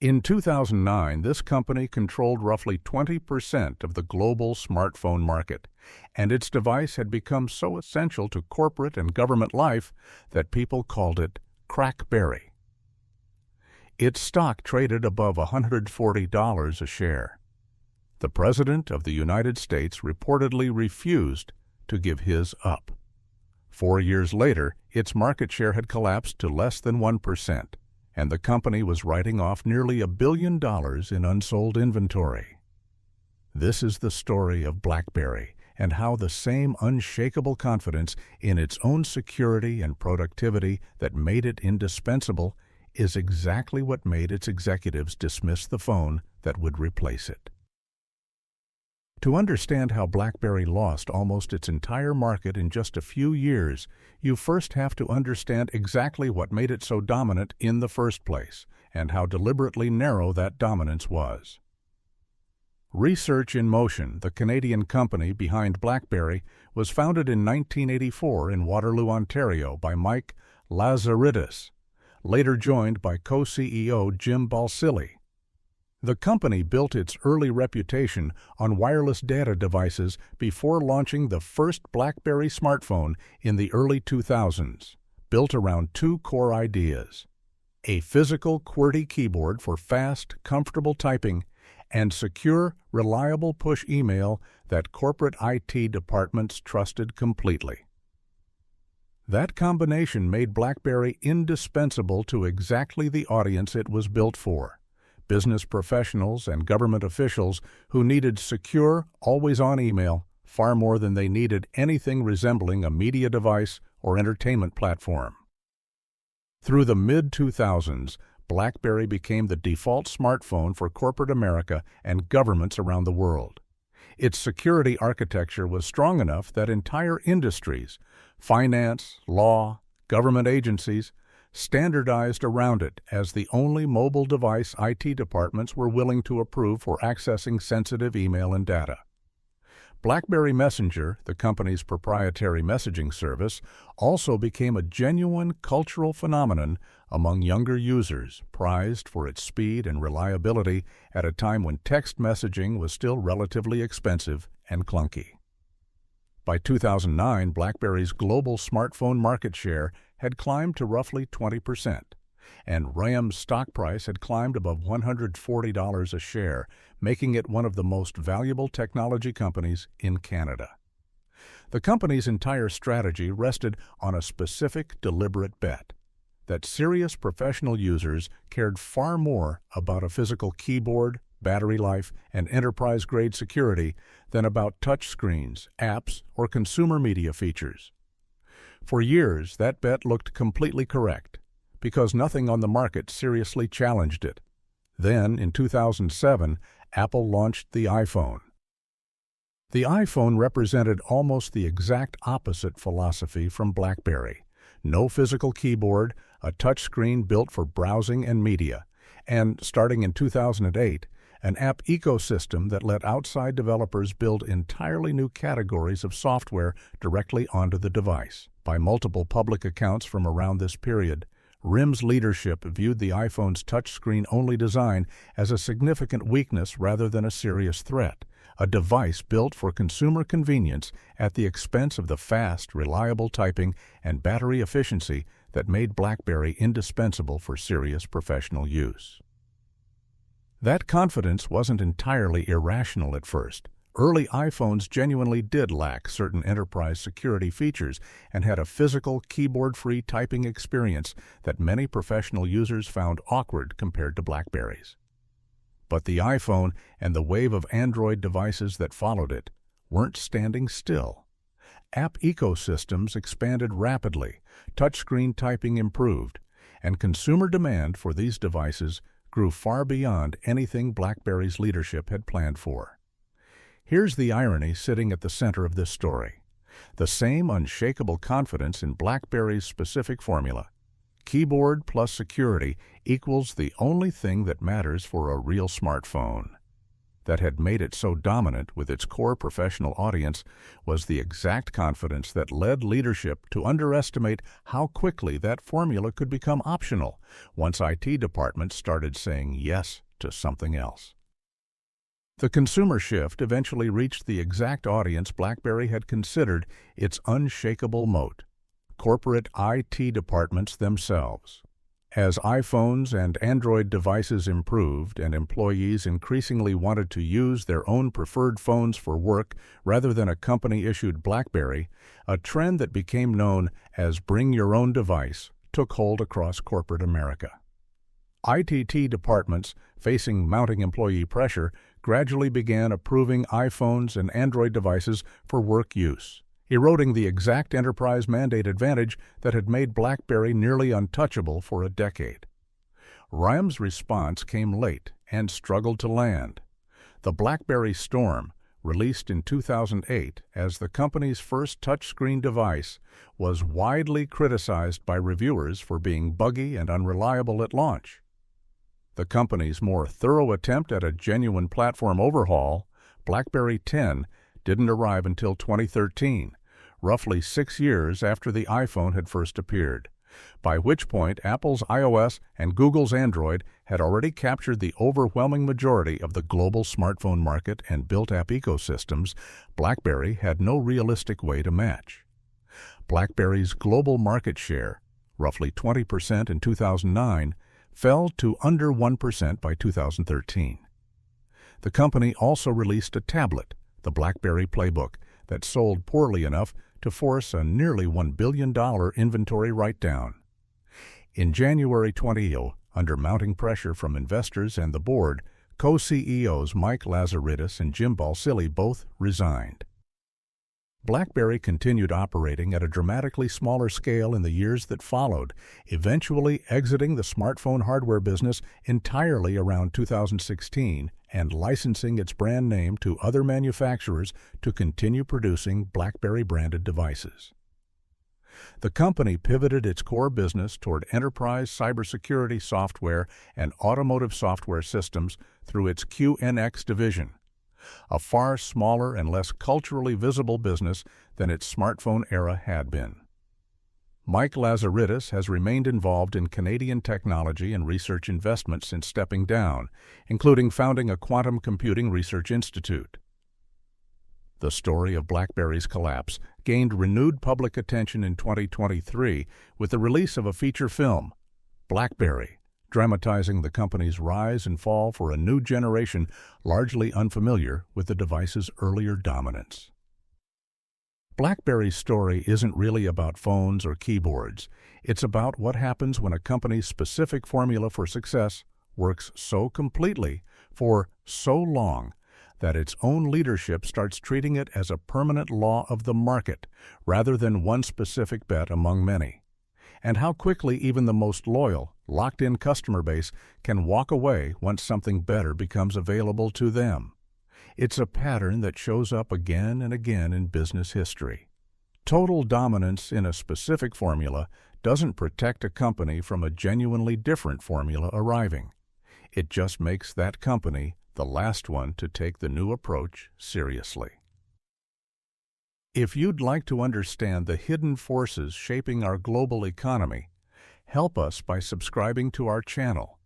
In 2009, this company controlled roughly 20% of the global smartphone market, and its device had become so essential to corporate and government life that people called it CrackBerry. Its stock traded above $140 a share. The President of the United States reportedly refused to give his up. 4 years later, its market share had collapsed to less than 1%. And the company was writing off nearly $1 billion in unsold inventory. This is the story of BlackBerry and how the same unshakable confidence in its own security and productivity that made it indispensable is exactly what made its executives dismiss the phone that would replace it. To understand how BlackBerry lost almost its entire market in just a few years, you first have to understand exactly what made it so dominant in the first place, and how deliberately narrow that dominance was. Research in Motion, the Canadian company behind BlackBerry, was founded in 1984 in Waterloo, Ontario by Mike Lazaridis, later joined by co-CEO Jim Balsillie. The company built its early reputation on wireless data devices before launching the first BlackBerry smartphone in the early 2000s, built around two core ideas: a physical QWERTY keyboard for fast, comfortable typing, and secure, reliable push email that corporate IT departments trusted completely. That combination made BlackBerry indispensable to exactly the audience it was built for: business professionals and government officials who needed secure, always-on email far more than they needed anything resembling a media device or entertainment platform. Through the mid-2000s, BlackBerry became the default smartphone for corporate America and governments around the world. Its security architecture was strong enough that entire industries, finance, law, government agencies, standardized around it as the only mobile device IT departments were willing to approve for accessing sensitive email and data. BlackBerry Messenger, the company's proprietary messaging service, also became a genuine cultural phenomenon among younger users, prized for its speed and reliability at a time when text messaging was still relatively expensive and clunky. By 2009, BlackBerry's global smartphone market share had climbed to roughly 20%, and RAM's stock price had climbed above $140 a share, making it one of the most valuable technology companies in Canada. The company's entire strategy rested on a specific, deliberate bet: that serious professional users cared far more about a physical keyboard, battery life, and enterprise-grade security than about touchscreens, apps, or consumer media features. For years, that bet looked completely correct, because nothing on the market seriously challenged it. Then, in 2007, Apple launched the iPhone. The iPhone represented almost the exact opposite philosophy from BlackBerry: no physical keyboard, a touchscreen built for browsing and media, and, starting in 2008, an app ecosystem that let outside developers build entirely new categories of software directly onto the device. By multiple public accounts from around this period, RIM's leadership viewed the iPhone's touchscreen-only design as a significant weakness rather than a serious threat, a device built for consumer convenience at the expense of the fast, reliable typing and battery efficiency that made BlackBerry indispensable for serious professional use. That confidence wasn't entirely irrational at first. Early iPhones genuinely did lack certain enterprise security features and had a physical, keyboard-free typing experience that many professional users found awkward compared to BlackBerry's. But the iPhone and the wave of Android devices that followed it weren't standing still. App ecosystems expanded rapidly, touchscreen typing improved, and consumer demand for these devices grew far beyond anything BlackBerry's leadership had planned for. Here's the irony sitting at the center of this story: the same unshakable confidence in BlackBerry's specific formula. Keyboard plus security equals the only thing that matters for a real smartphone. that had made it so dominant with its core professional audience was the exact confidence that led leadership to underestimate how quickly that formula could become optional once IT departments started saying yes to something else. The consumer shift eventually reached the exact audience BlackBerry had considered its unshakable moat: corporate IT departments themselves. As iPhones and Android devices improved and employees increasingly wanted to use their own preferred phones for work rather than a company-issued BlackBerry, a trend that became known as "bring your own device" took hold across corporate America. ITT departments, facing mounting employee pressure, gradually began approving iPhones and Android devices for work use, eroding the exact enterprise mandate advantage that had made BlackBerry nearly untouchable for a decade. RIM's response came late and struggled to land. The BlackBerry Storm, released in 2008 as the company's first touchscreen device, was widely criticized by reviewers for being buggy and unreliable at launch. The company's more thorough attempt at a genuine platform overhaul, BlackBerry 10, didn't arrive until 2013, roughly 6 years after the iPhone had first appeared, by which point Apple's iOS and Google's Android had already captured the overwhelming majority of the global smartphone market and built app ecosystems BlackBerry had no realistic way to match. BlackBerry's global market share, roughly 20% in 2009, fell to under 1% by 2013. The company also released a tablet, the BlackBerry Playbook, that sold poorly enough to force a nearly $1 billion inventory write-down. In January 2020, under mounting pressure from investors and the board, co-CEOs Mike Lazaridis and Jim Balsillie both resigned. BlackBerry continued operating at a dramatically smaller scale in the years that followed, eventually exiting the smartphone hardware business entirely around 2016 and licensing its brand name to other manufacturers to continue producing BlackBerry-branded devices. The company pivoted its core business toward enterprise cybersecurity software and automotive software systems through its QNX division, a far smaller and less culturally visible business than its smartphone era had been. Mike Lazaridis has remained involved in Canadian technology and research investment since stepping down, including founding a quantum computing research institute. The story of BlackBerry's collapse gained renewed public attention in 2023 with the release of a feature film, BlackBerry, dramatizing the company's rise and fall for a new generation largely unfamiliar with the device's earlier dominance. BlackBerry's story isn't really about phones or keyboards. It's about what happens when a company's specific formula for success works so completely for so long that its own leadership starts treating it as a permanent law of the market rather than one specific bet among many, and how quickly even the most loyal, locked-in customer base can walk away once something better becomes available to them. It's a pattern that shows up again and again in business history. Total dominance in a specific formula doesn't protect a company from a genuinely different formula arriving. It just makes that company the last one to take the new approach seriously. If you'd like to understand the hidden forces shaping our global economy, help us by subscribing to our channel